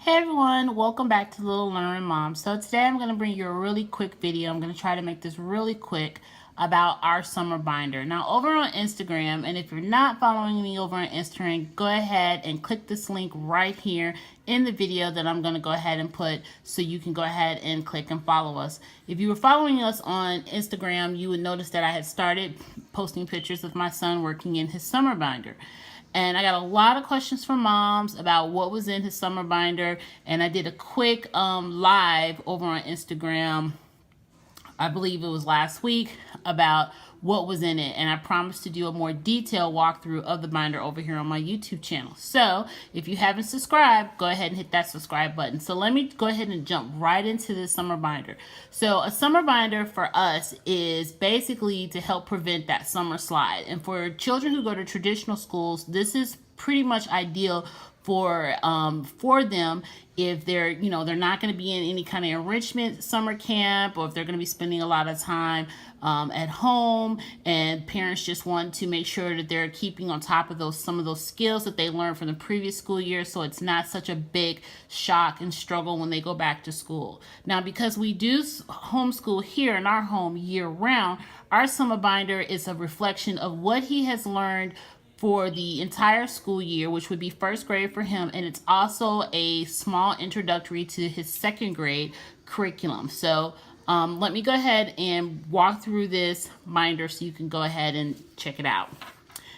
Hey everyone, welcome back to Little Learning Mom. So today I'm going to bring you a really quick video. I'm going to try to make this really quick about our summer binder. Now over on Instagram, and if you're not following me over on Instagram, go ahead and click this link right here in the video that I'm going to go ahead and put so you can go ahead and click and follow us. If you were following us on Instagram, you would notice that I had started posting pictures of my son working in his summer binder. And I got a lot of questions from moms about what was in his summer binder. And I did a quick live over on Instagram, I believe it was last week, about what was in it. And I promised to do a more detailed walkthrough of the binder over here on my YouTube channel. So if you haven't subscribed, go ahead and hit that subscribe button. So let me go ahead and jump right into this summer binder. So a summer binder for us is basically to help prevent that summer slide. And for children who go to traditional schools, this is pretty much ideal for them if they're they're not going to be in any kind of enrichment summer camp, or if they're going to be spending a lot of time at home, and parents just want to make sure that they're keeping on top of some of those skills that they learned from the previous school year, so it's not such a big shock and struggle when they go back to school. Now, because we do homeschool here in our home year round, our summer binder is a reflection of what he has learned for the entire school year, which would be first grade for him, and it's also a small introductory to his second grade curriculum. So let me go ahead and walk through this binder so you can go ahead and check it out.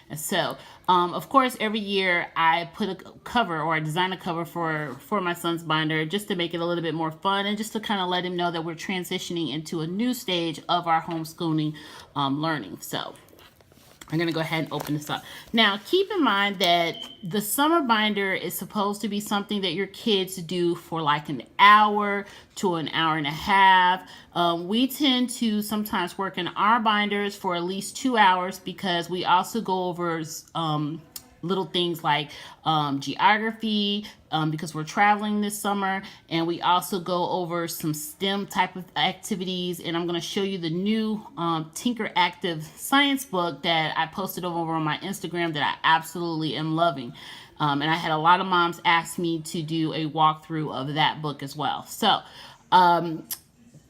And so, of course, every year I put a cover, or I design a cover for my son's binder, just to make it a little bit more fun and just to kind of let him know that we're transitioning into a new stage of our homeschooling learning. So I'm going to go ahead and open this up. Now, keep in mind that the summer binder is supposed to be something that your kids do for like an hour to an hour and a half. We tend to sometimes work in our binders for at least 2 hours, because we also go over little things like geography, because we're traveling this summer, and we also go over some STEM type of activities. And I'm going to show you the new Tinker Active science book that I posted over on my Instagram that I absolutely am loving. And I had a lot of moms ask me to do a walkthrough of that book as well. So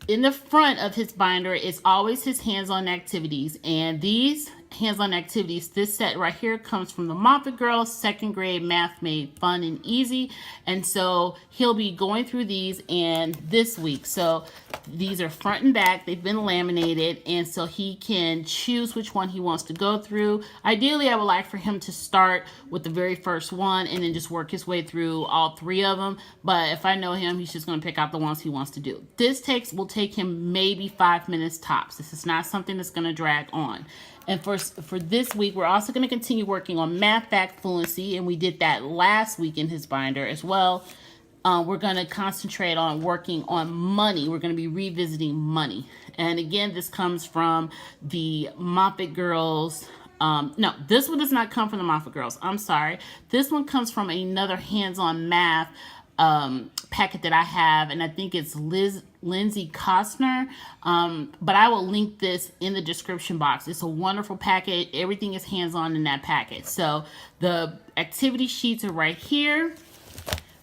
in the front of his binder is always his hands-on activities, and these hands-on activities, this set right here, comes from the Moffat Girls second grade Math Made Fun and Easy. And so he'll be going through these and this week. So these are front and back, they've been laminated, and so he can choose which one he wants to go through. Ideally, I would like for him to start with the very first one and then just work his way through all 3 of them. But if I know him, he's just going to pick out the ones he wants to do. This will take him maybe 5 minutes tops. This is not something that's going to drag on. And for this week, we're also going to continue working on math fact fluency, and we did that last week in his binder as well. We're going to concentrate on working on money. We're going to be revisiting money. And again, this comes from the Moffat Girls. No, this one does not come from the Moffat Girls. I'm sorry. This one comes from another hands-on math packet that I have, and I think it's Lindsay Costner, but I will link this in the description box. It's a wonderful packet. Everything is hands-on in that packet. So the activity sheets are right here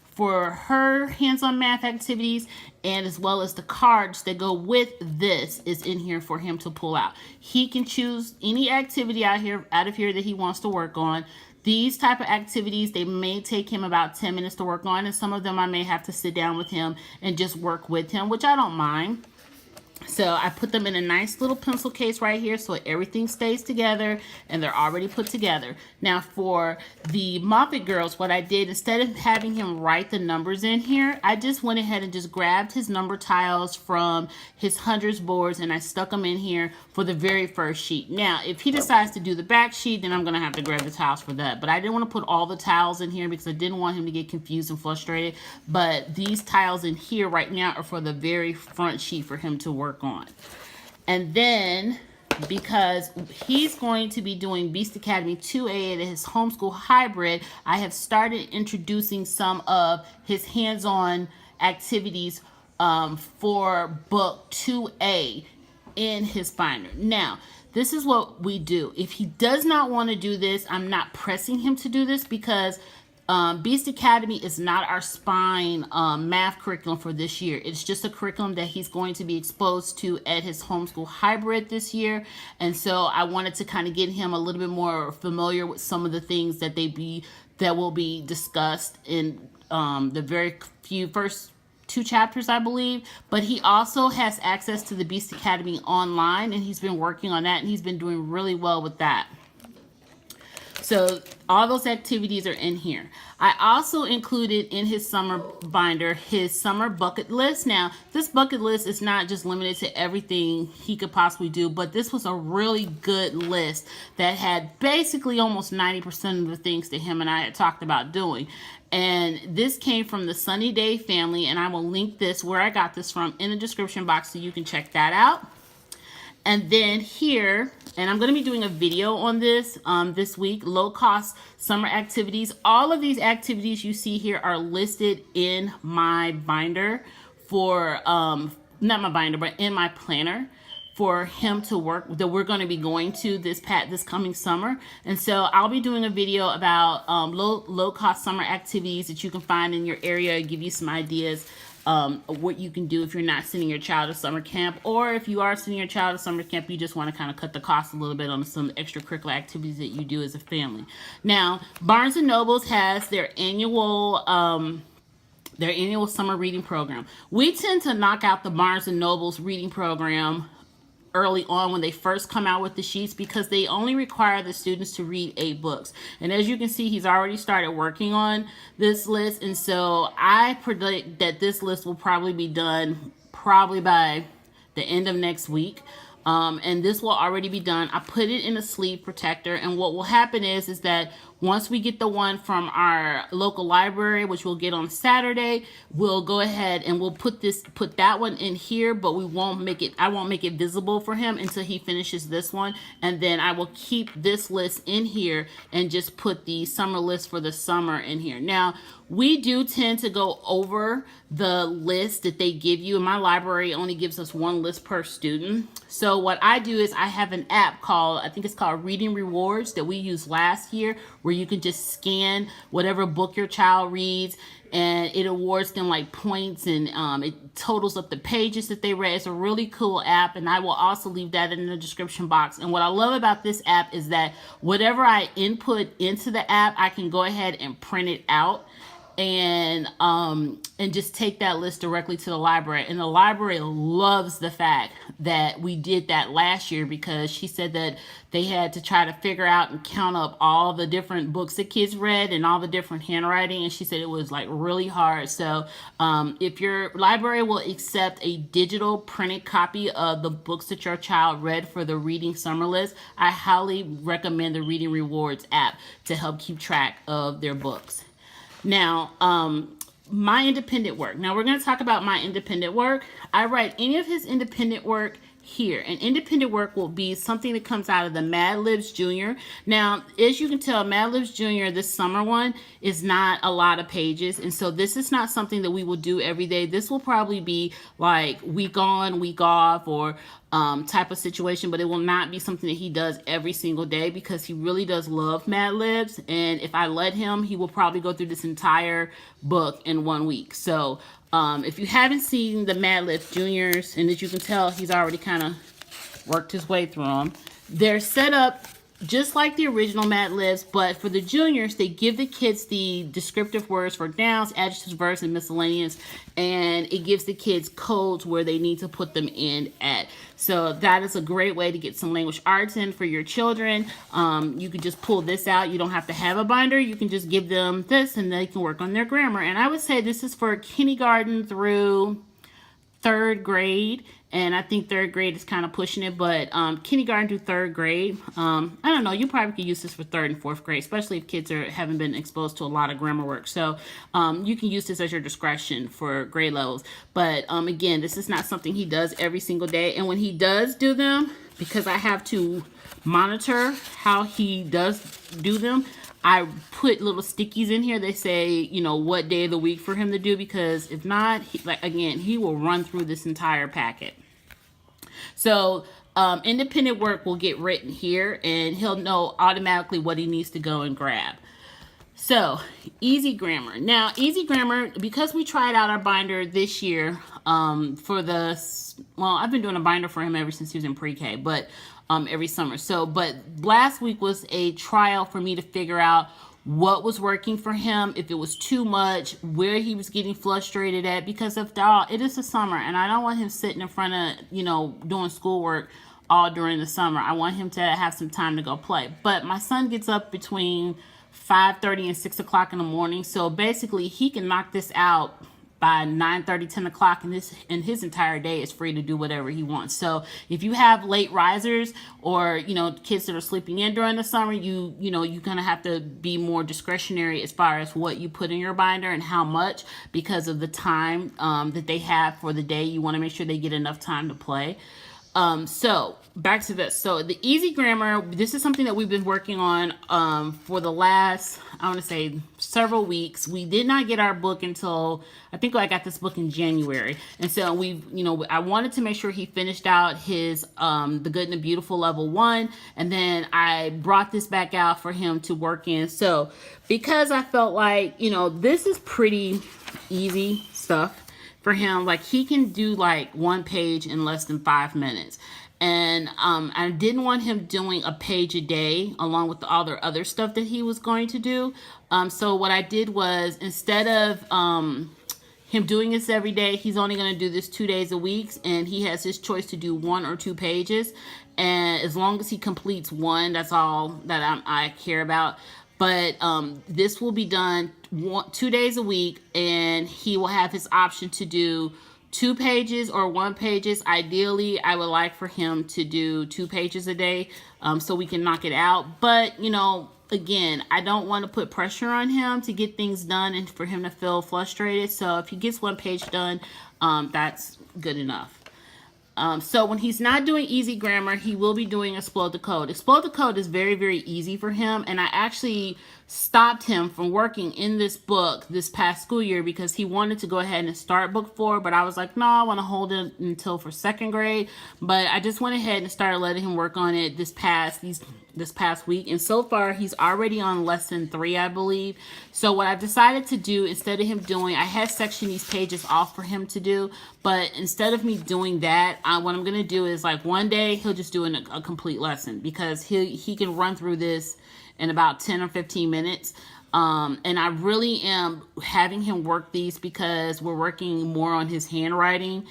for her hands-on math activities, and as well as the cards that go with this is in here for him to pull out. He can choose any activity out of here that he wants to work on. These type of activities, they may take him about 10 minutes to work on, and some of them I may have to sit down with him and just work with him, which I don't mind. So I put them in a nice little pencil case right here so everything stays together and they're already put together. Now for the Moffat Girls, what I did, instead of having him write the numbers in here, I just went ahead and just grabbed his number tiles from his hundreds boards and I stuck them in here for the very first sheet. Now, if he decides to do the back sheet, then I'm going to have to grab the tiles for that. But I didn't want to put all the tiles in here because I didn't want him to get confused and frustrated. But these tiles in here right now are for the very front sheet for him to work on. And then, because he's going to be doing Beast Academy 2A and his homeschool hybrid, I have started introducing some of his hands-on activities for book 2A in his binder. Now, this is what we do. If he does not want to do this, I'm not pressing him to do this, because Beast Academy is not our spine math curriculum for this year. It's just a curriculum that he's going to be exposed to at his homeschool hybrid this year. And so I wanted to kind of get him a little bit more familiar with some of the things that will be discussed in the very few first 2 chapters, I believe. But he also has access to the Beast Academy online, and he's been working on that, and he's been doing really well with that. So all those activities are in here. I also included in his summer binder his summer bucket list. Now, this bucket list is not just limited to everything he could possibly do, but this was a really good list that had basically almost 90% of the things that him and I had talked about doing. And this came from the Sunny Day family, and I will link this where I got this from in the description box so you can check that out. And then here, and I'm going to be doing a video on this this week, low-cost summer activities. All of these activities you see here are listed in my binder for, not my binder, but in my planner for him to work, that we're going to be going to this coming summer. And so I'll be doing a video about low-cost summer activities that you can find in your area, give you some ideas what you can do if you're not sending your child to summer camp, or if you are sending your child to summer camp, you just want to kind of cut the cost a little bit on some extracurricular activities that you do as a family. Now, Barnes & Nobles has their annual summer reading program. We tend to knock out the Barnes & Nobles reading program early on when they first come out with the sheets, because they only require the students to read 8 books. And as you can see, he's already started working on this list. And so I predict that this list will probably be done by the end of next week. And this will already be done. I put it in a sleeve protector, and what will happen is that once we get the one from our local library, which we'll get on Saturday, we'll go ahead and we'll put that one in here, but I won't make it visible for him until he finishes this one. And then I will keep this list in here and just put the summer list for the summer in here. Now, we do tend to go over the list that they give you, and my library only gives us 1 list per student. So what I do is I have an app called, I think it's called Reading Rewards, that we used last year, where you can just scan whatever book your child reads, and it awards them like points, and it totals up the pages that they read. It's a really cool app, and I will also leave that in the description box. And what I love about this app is that whatever I input into the app, I can go ahead and print it out and just take that list directly to the library. And the library loves the fact that we did that last year, because she said that they had to try to figure out and count up all the different books that kids read and all the different handwriting, and she said it was like really hard. So if your library will accept a digital printed copy of the books that your child read for the reading summer list, I highly recommend the Reading Rewards app to help keep track of their books. Now, my independent work. Now, we're going to talk about my independent work. I write any of his independent work here. And independent work will be something that comes out of the Mad Libs Junior. Now, as you can tell, Mad Libs Junior, this summer one, is not a lot of pages. And so this is not something that we will do every day. This will probably be like week on, week off, or type of situation, but it will not be something that he does every single day, because he really does love Mad Libs. And if I let him, he will probably go through this entire book in 1 week. So if you haven't seen the Mad Libs Juniors, and as you can tell, he's already kind of worked his way through them. They're set up just like the original Mad Libs, but for the juniors, they give the kids the descriptive words for nouns, adjectives, verbs, and miscellaneous, and it gives the kids codes where they need to put them in at. So that is a great way to get some language arts in for your children. You can just pull this out. You don't have to have a binder. You can just give them this, and they can work on their grammar. And I would say this is for kindergarten through 3rd grade, and I think 3rd grade is kind of pushing it, but kindergarten through 3rd grade, I don't know, you probably could use this for 3rd and 4th grade, especially if kids haven't been exposed to a lot of grammar work. So you can use this as your discretion for grade levels. But again, this is not something he does every single day, and when he does do them, because I have to monitor how he does do them, I put little stickies in here. They say, you know, what day of the week for him to do, because if not, he will run through this entire packet. So independent work will get written here, and he'll know automatically what he needs to go and grab. So, Easy Grammar. Now, Easy Grammar, because we tried out our binder this year, I've been doing a binder for him ever since he was in pre-K, but every summer. So, but last week was a trial for me to figure out what was working for him, if it was too much, where he was getting frustrated at, because after all, it is the summer, and I don't want him sitting in front of, doing schoolwork all during the summer. I want him to have some time to go play. But my son gets up between 5:30 and 6 o'clock in the morning, so basically he can knock this out by 9:30, 10 o'clock, and his entire day is free to do whatever he wants. So if you have late risers or, kids that are sleeping in during the summer, you're going to have to be more discretionary as far as what you put in your binder and how much, because of the time that they have for the day. You want to make sure they get enough time to play. So back to this. So the Easy Grammar, this is something that we've been working on for the last, I want to say, several weeks. We did not get our book until, I think I got this book in January. And so I wanted to make sure he finished out his The Good and the Beautiful Level 1. And then I brought this back out for him to work in. So because I felt like, this is pretty easy stuff for him. Like, he can do like one page in less than 5 minutes. And I didn't want him doing a page a day along with all the other stuff that he was going to do. So what I did was, instead of him doing this every day, he's only going to do this 2 days a week, and he has his choice to do 1 or 2 pages. And as long as he completes 1, that's all that I care about. But this will be done 2 days a week, and he will have his option to do 2 pages or 1 pages. Ideally, I would like for him to do 2 pages a day, so we can knock it out. But, again, I don't want to put pressure on him to get things done and for him to feel frustrated. So if he gets 1 page done, that's good enough. So when he's not doing Easy Grammar, he will be doing Explode the Code. Explode the Code is very, very easy for him, and I actually stopped him from working in this book this past school year because he wanted to go ahead and start book 4, but I was like, no, I want to hold it until for 2nd grade. But I just went ahead and started letting him work on it this past week, and so far he's already on lesson 3, I believe. So what I've decided to do, instead of him doing, I had sectioned these pages off for him to do, but instead of me doing that, what I'm going to do is, like, one day he'll just do a complete lesson, because he can run through this in about 10 or 15 minutes. And I really am having him work these because we're working more on his handwriting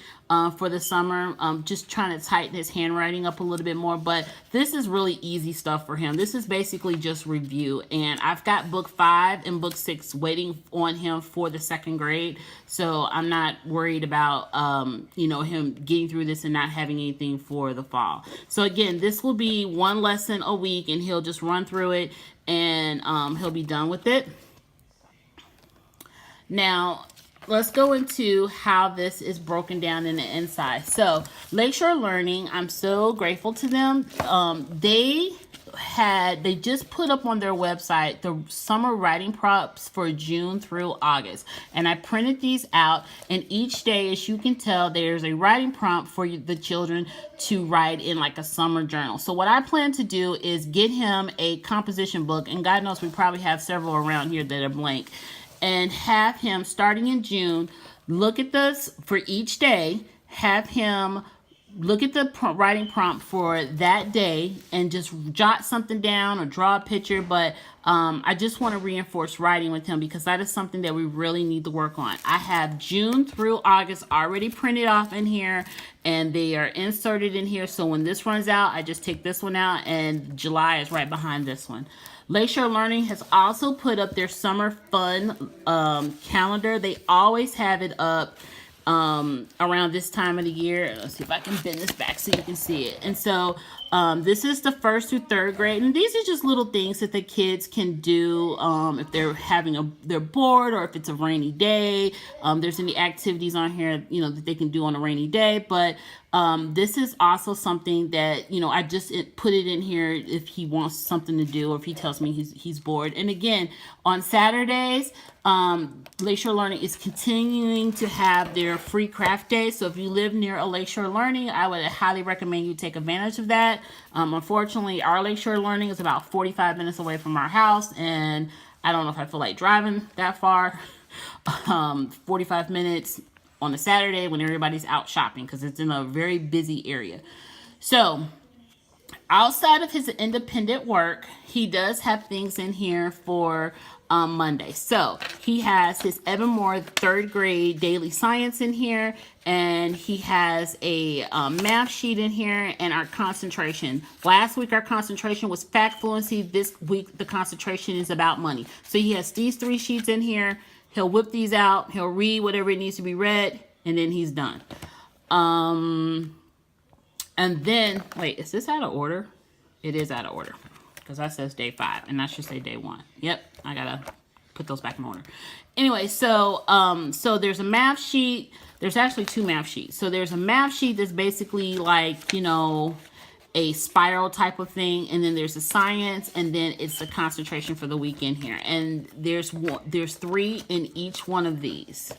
for the summer. Just trying to tighten his handwriting up a little bit more. But this is really easy stuff for him. This is basically just review. And I've got book 5 and book 6 waiting on him for the 2nd grade. So I'm not worried about, him getting through this and not having anything for the fall. So again, this will be 1 lesson a week, and he'll just run through it, and he'll be done with it. Now, let's go into how this is broken down in the inside. So, Lakeshore Learning, I'm so grateful to them. They just put up on their website the summer writing prompts for June through August, and I printed these out, and each day, as you can tell, there's a writing prompt for the children to write in, like a summer journal. So what I plan to do is get him a composition book, and God knows we probably have several around here that are blank, and have him, starting in June, look at this for each day, have him look at the writing prompt for that day and just jot something down or draw a picture. But I just want to reinforce writing with him, because that is something that we really need to work on. I have June through August already printed off in here, and they are inserted in here. So when this runs out, I just take this one out, and July is right behind this one. Lakeshore Learning has also put up their summer fun calendar. They always have it up around this time of the year. Let's see if I can bend this back so you can see it. And so this is the 1st through 3rd grade, and these are just little things that the kids can do if they're they're bored, or if it's a rainy day. There's any activities on here that they can do on a rainy day. But this is also something that I just put it in here if he wants something to do, or if he tells me he's bored. And again, on Saturdays, Lakeshore Learning is continuing to have their free craft day. So if you live near a Lakeshore Learning, I would highly recommend you take advantage of that. Unfortunately, our Lakeshore Learning is about 45 minutes away from our house, and I don't know if I feel like driving that far. 45 minutes on a Saturday when everybody's out shopping, because it's in a very busy area. So outside of his independent work, he does have things in here for Monday. So he has his Evan Moore 3rd grade daily science in here, and he has a math sheet in here, and our concentration. Last week our concentration was fact fluency. This week the concentration is about money. So he has these 3 sheets in here. He'll whip these out. He'll read whatever it needs to be read, and then he's done. And then, wait, is this out of order? It is out of order, because that says day 5, and that should say day 1. Yep, I gotta put those back in order. Anyway, so so there's a math sheet. There's actually 2 math sheets. So there's a math sheet that's basically like, you know, a spiral type of thing, and then there's a science, and then it's the concentration for the week in here. And there's 3 in each one of these.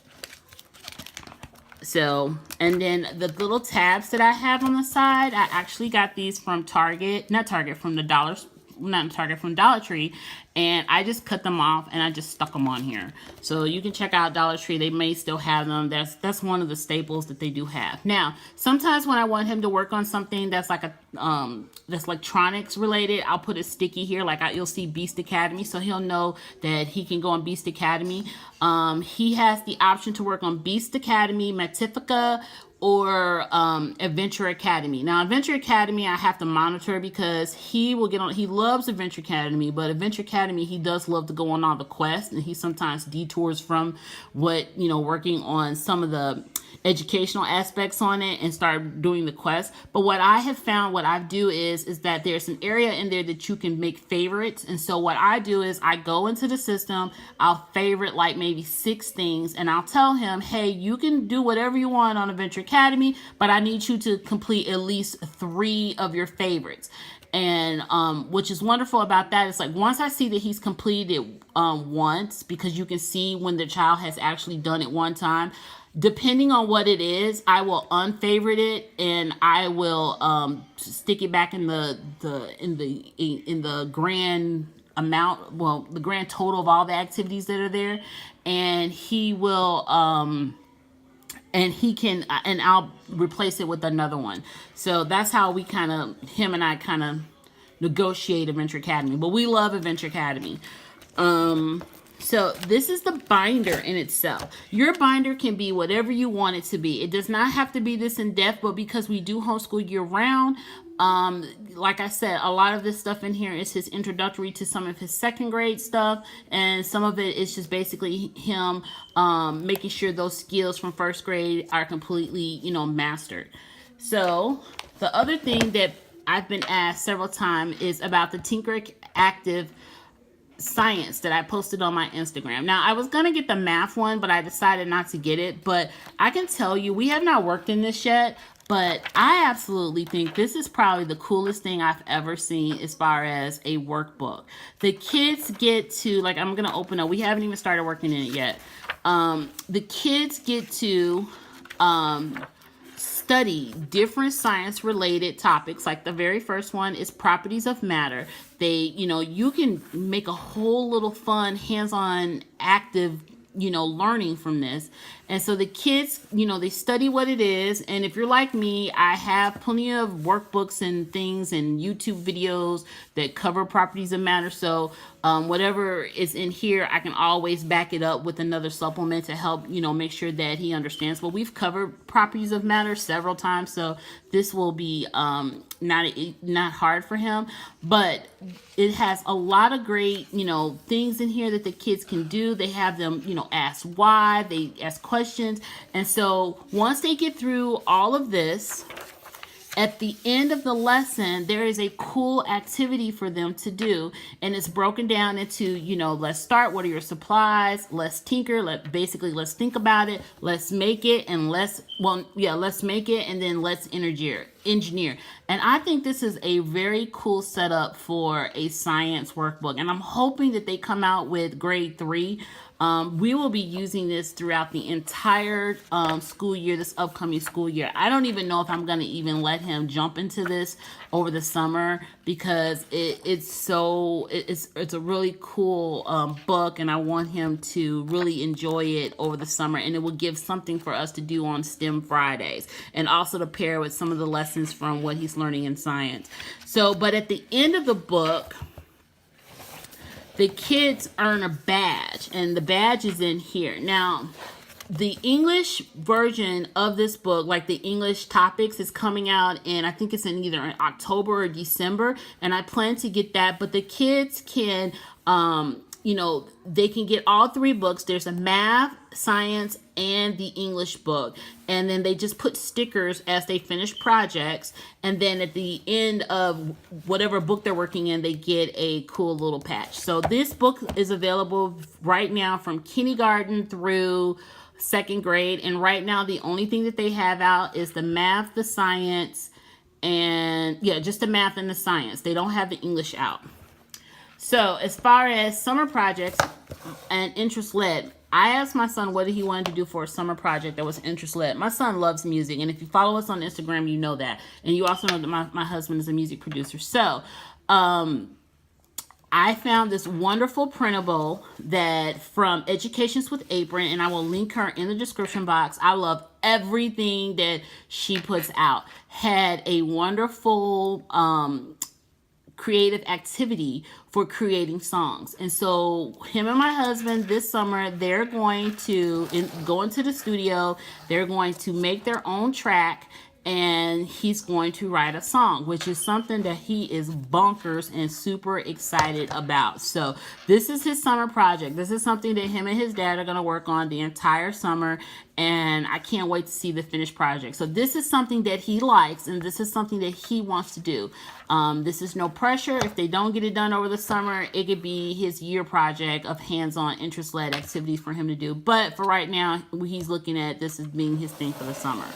So, and then the little tabs that I have on the side, I actually got these from Target, from Dollar Tree, and I just cut them off and I just stuck them on here. So you can check out Dollar Tree. They may still have them. That's one of the staples that they do have. Now, sometimes when I want him to work on something that's like that's electronics related, I'll put a sticky here. Like you'll see Beast Academy, so he'll know that he can go on Beast Academy. He has the option to work on Beast Academy, Matifica, or Adventure Academy. Now, Adventure Academy, I have to monitor because he will get on. He loves Adventure Academy, but Adventure Academy, he does love to go on all the quests, and he sometimes detours from what, you know, working on some of the educational aspects on it and start doing the quest. But what I have found, what I do is that there's an area in there that you can make favorites. And so what I do is I go into the system, I'll favorite like maybe 6 things, and I'll tell him, hey, you can do whatever you want on Adventure Academy, but I need you to complete at least 3 of your favorites. And which is wonderful about that, it's like once I see that he's completed once, because you can see when the child has actually done it one time, depending on what it is, I will unfavorite it, and I will stick it back in the grand amount, well, the grand total of all the activities that are there, and he will and I'll replace it with another one. So that's how we him and I negotiate Adventure Academy. But we love Adventure Academy. So this is the binder in itself. Your binder can be whatever you want it to be. It does not have to be this in depth, but because we do homeschool year round, like I said, a lot of this stuff in here is his introductory to some of his 2nd grade stuff, and some of it is just basically him making sure those skills from 1st grade are completely, you know, mastered. So the other thing that I've been asked several times is about the Tinker Active science that I posted on my Instagram. Now, I was going to get the math one, but I decided not to get it. But I can tell you, we have not worked in this yet, but I absolutely think this is probably the coolest thing I've ever seen as far as a workbook. The kids get to, like, I'm going to open up. We haven't even started working in it yet. The kids get to study different science related topics. Like the very first one is properties of matter. You can make a whole little fun, hands-on, active, learning from this. And so the kids, they study what it is. And if you're like me, I have plenty of workbooks and things and YouTube videos that cover properties of matter. So whatever is in here, I can always back it up with another supplement to help, make sure that he understands. But we've covered properties of matter several times, so this will be not hard for him. But it has a lot of great, things in here that the kids can do. They have them, ask why, they ask questions. And so once they get through all of this, at the end of the lesson, there is a cool activity for them to do. And it's broken down into, let's start. What are your supplies? Let's tinker. Let's think about it. Let's make it. And let's make it. And then let's engineer. And I think this is a very cool setup for a science workbook. And I'm hoping that they come out with grade 3. We will be using this throughout the entire school year, this upcoming school year. I don't even know if I'm going to even let him jump into this over the summer, because it's a really cool book, and I want him to really enjoy it over the summer, and it will give something for us to do on STEM Fridays, and also to pair with some of the lessons from what he's learning in science. So, but at the end of the book, the kids earn a badge, and the badge is in here. Now, the English version of this book, like the English topics, is coming out in, I think it's in either October or December, and I plan to get that. But the kids can, they can get all three books. There's a math, science, and the English book. And then they just put stickers as they finish projects. And then at the end of whatever book they're working in, they get a cool little patch. So this book is available right now from kindergarten through second grade. And right now, the only thing that they have out is the math, the science, and just the math and the science. They don't have the English out. So as far as summer projects and interest-led, I asked my son what he wanted to do for a summer project that was interest-led. My son loves music, and if you follow us on Instagram, you know that. And you also know that my husband is a music producer. So I found this wonderful printable that from Educations with Apron, and I will link her in the description box. I love everything that she puts out. Had a wonderful creative activity for creating songs. And so him and my husband this summer, they're going to go into the studio. They're going to make their own track, and he's going to write a song, which is something that he is bonkers and super excited about. So this is his summer project. This is something that him and his dad are going to work on the entire summer, and I can't wait to see the finished project. So this is something that he likes, and this is something that he wants to do. This is no pressure. If they don't get it done over the summer, it could be his year project of hands-on interest-led activities for him to do. But for right now, he's looking at this as being his thing for the summer.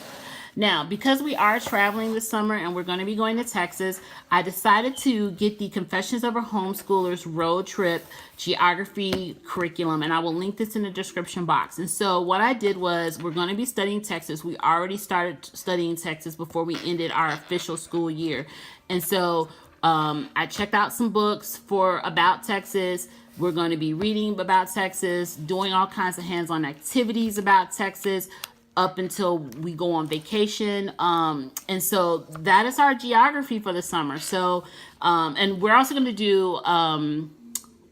Now, because we are traveling this summer and we're going to be going to Texas, I decided to get the Confessions of a Homeschooler's Road Trip Geography Curriculum, and I will link this in the description box. And so what I did was, we're going to be studying Texas. We already started studying Texas before we ended our official school year. And so I checked out some books about Texas. We're going to be reading about Texas, doing all kinds of hands-on activities about Texas, up until we go on vacation. And so that is our geography for the summer. So, and we're also going to do,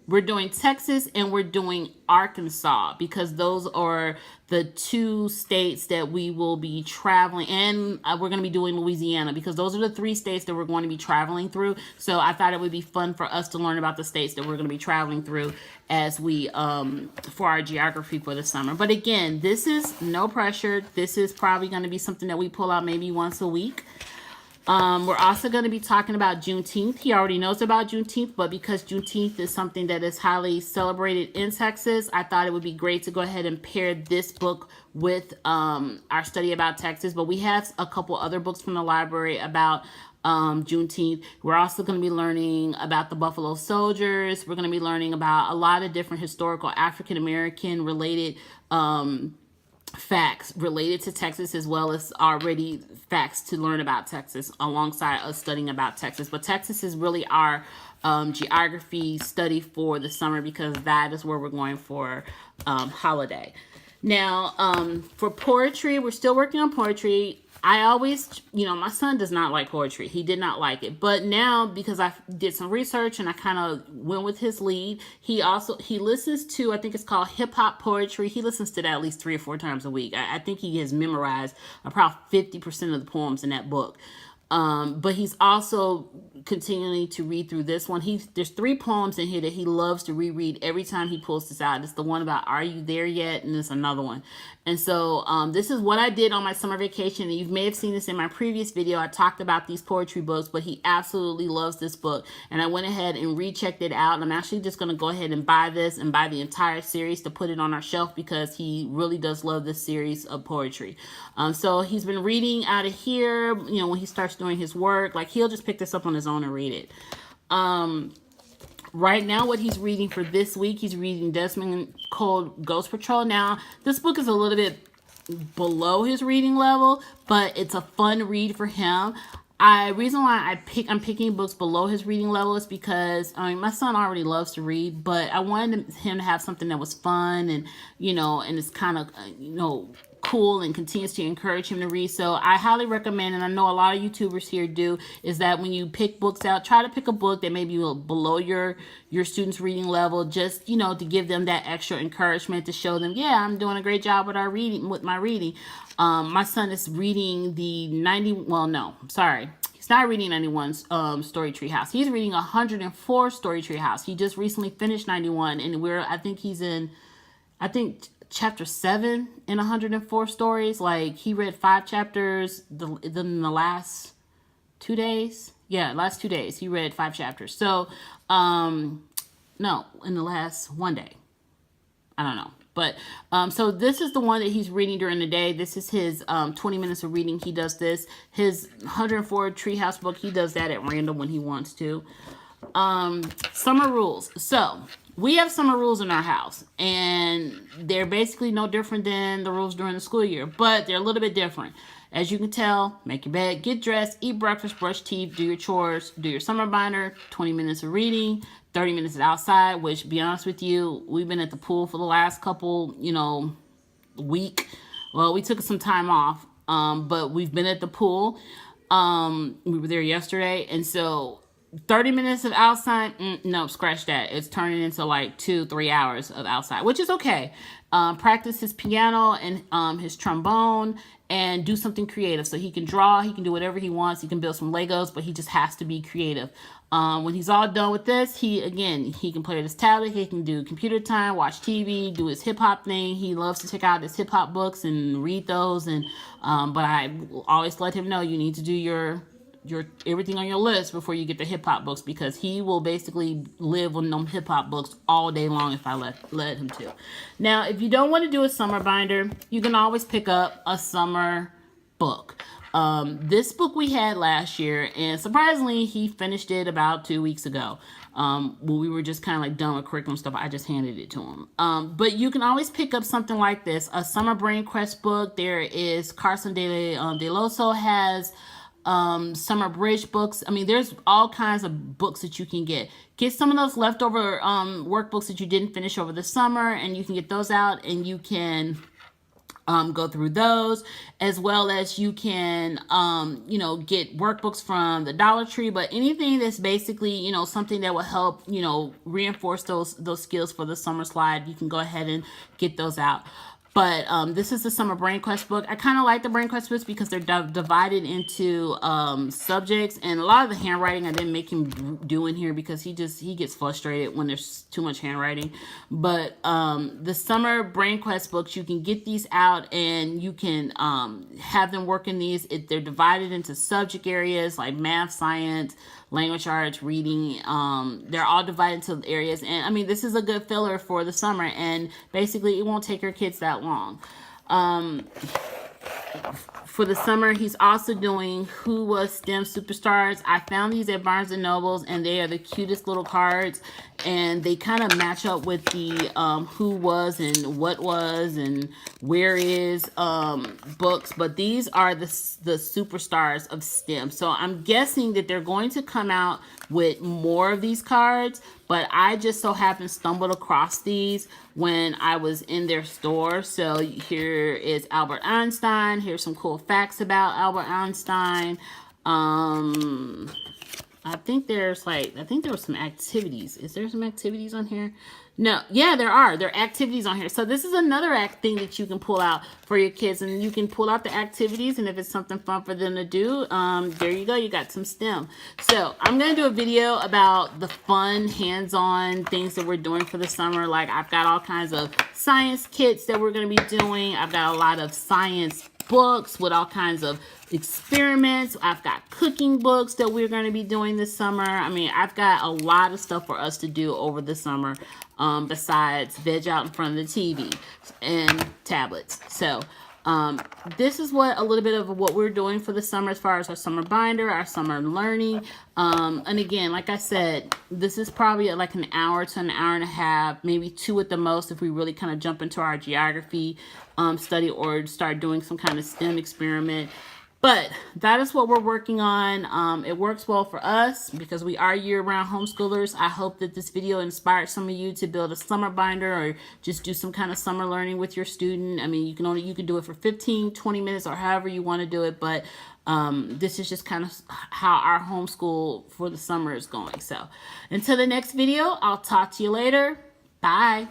we're doing Texas and we're doing Arkansas, because those are the two states that we will be traveling, and we're going to be doing Louisiana, because those are the three states that we're going to be traveling through. So I thought it would be fun for us to learn about the states that we're going to be traveling through as we for our geography for the summer. But again, this is no pressure. This is probably going to be something that we pull out maybe once a week. We're also going to be talking about Juneteenth. He already knows about Juneteenth, but because Juneteenth is something that is highly celebrated in Texas, I thought it would be great to go ahead and pair this book with our study about Texas. But we have a couple other books from the library about Juneteenth. We're also going to be learning about the Buffalo Soldiers. We're going to be learning about a lot of different historical African-American related facts related to Texas, as well as already facts to learn about Texas alongside us studying about Texas. But Texas is really our geography study for the summer, because that is where we're going for holiday. Now, for poetry, we're still working on poetry. I always, my son does not like poetry. He did not like it. But now, because I did some research and I kind of went with his lead, he listens to, I think it's called hip hop poetry. He listens to that at least 3 or 4 times a week. I think he has memorized about 50% of the poems in that book. But he's also continuing to read through this one. There's 3 poems in here that he loves to reread every time he pulls this out. It's the one about "Are You There Yet?" and there's another one. And so this is what I did on my summer vacation. And you may have seen this in my previous video. I talked about these poetry books, but he absolutely loves this book. And I went ahead and rechecked it out. And I'm actually just going to go ahead and buy this and buy the entire series to put it on our shelf, because he really does love this series of poetry. So he's been reading out of here, when he starts doing his work. Like, he'll just pick this up on his own and read it. Right now, what he's reading for this week, he's reading Desmond Cole Ghost Patrol. Now, this book is a little bit below his reading level, but it's a fun read for him. Reason why I'm picking books below his reading level is because my son already loves to read, but I wanted him to have something that was fun and and it's kind of cool and continues to encourage him to read. So I highly recommend, and I know a lot of YouTubers here do, is that when you pick books out, try to pick a book that may be below your students' reading level, just to give them that extra encouragement, to show them, yeah, I'm doing a great job with my reading. My son is reading the he's not reading 91's Story Tree House. He's reading 104 Story Tree House. He just recently finished 91, and I think he's in chapter 7 in 104 stories. Like, he read 5 chapters in the last 2 days. Yeah, last 2 days he read 5 chapters. So no, in the last 1 day, I don't know. But so this is the one that he's reading during the day. This is his 20 minutes of reading. He does this. His 104 Treehouse book, he does that at random when he wants to. Summer rules. So we have summer rules in our house, and they're basically no different than the rules during the school year, but they're a little bit different. As you can tell, make your bed, get dressed, eat breakfast, brush teeth, do your chores, do your summer binder, 20 minutes of reading, 30 minutes outside, which, to be honest with you, we've been at the pool for the last couple, week. Well, we took some time off, but we've been at the pool. We were there yesterday, and so 30 minutes of outside, no, scratch that. It's turning into like 2-3 hours of outside, which is okay. Practice his piano and his trombone, and do something creative. So he can draw, he can do whatever he wants. He can build some Legos, but he just has to be creative. When he's all done with this, he can play with his tablet, he can do computer time, watch TV, do his hip hop thing. He loves to check out his hip hop books and read those. And but I always let him know, you need to do your everything on your list before you get the hip hop books, because he will basically live on them hip hop books all day long if I let him to. Now, if you don't want to do a summer binder, you can always pick up a summer book. This book we had last year, and surprisingly, he finished it about 2 weeks ago. When we were just kind of like done with curriculum stuff, I just handed it to him. But you can always pick up something like this, a summer brain quest book. There is Carson DeLoso has summer bridge books. I mean, there's all kinds of books that you can get. Get some of those leftover workbooks that you didn't finish over the summer, and you can get those out, and you can go through those, as well as you can get workbooks from the Dollar Tree. But anything that's basically something that will help reinforce those skills for the summer slide, you can go ahead and get those out. But this is the Summer Brain Quest book. I kind of like the Brain Quest books because they're divided into subjects. And a lot of the handwriting I didn't make him do in here because he gets frustrated when there's too much handwriting. But the Summer Brain Quest books, you can get these out and you can have them work in these. They're divided into subject areas like math, science, language arts, reading. They're all divided into areas. And I mean, this is a good filler for the summer. And basically, it won't take your kids that long. For the summer, he's also doing Who Was STEM Superstars. I found these at Barnes & Nobles, and they are the cutest little cards. And they kind of match up with the Who Was and What Was and Where Is books. But these are the superstars of STEM. So I'm guessing that they're going to come out with more of these cards. But I just so happened stumbled across these when I was in their store. So here is Albert Einstein. Here's some cool facts about Albert Einstein. I think there were some activities. Is there some activities on here? No. Yeah, there are. There are activities on here. So this is another thing that you can pull out for your kids. And you can pull out the activities. And if it's something fun for them to do, there you go. You got some STEM. So I'm going to do a video about the fun, hands-on things that we're doing for the summer. Like, I've got all kinds of science kits that we're going to be doing. I've got a lot of science books with all kinds of experiments. I've got cooking books that we're going to be doing this summer. I mean, I've got a lot of stuff for us to do over the summer, besides veg out in front of the TV and tablets. So This is what a little bit of what we're doing for the summer as far as our summer binder, our summer learning. And again, like I said, this is probably like an hour to an hour and a half, maybe 2 at the most if we really kind of jump into our geography study or start doing some kind of STEM experiment. But that is what we're working on. It works well for us because we are year-round homeschoolers. I hope that this video inspired some of you to build a summer binder or just do some kind of summer learning with your student. I mean, you can do it for 15, 20 minutes or however you want to do it. But this is just kind of how our homeschool for the summer is going. So until the next video, I'll talk to you later. Bye.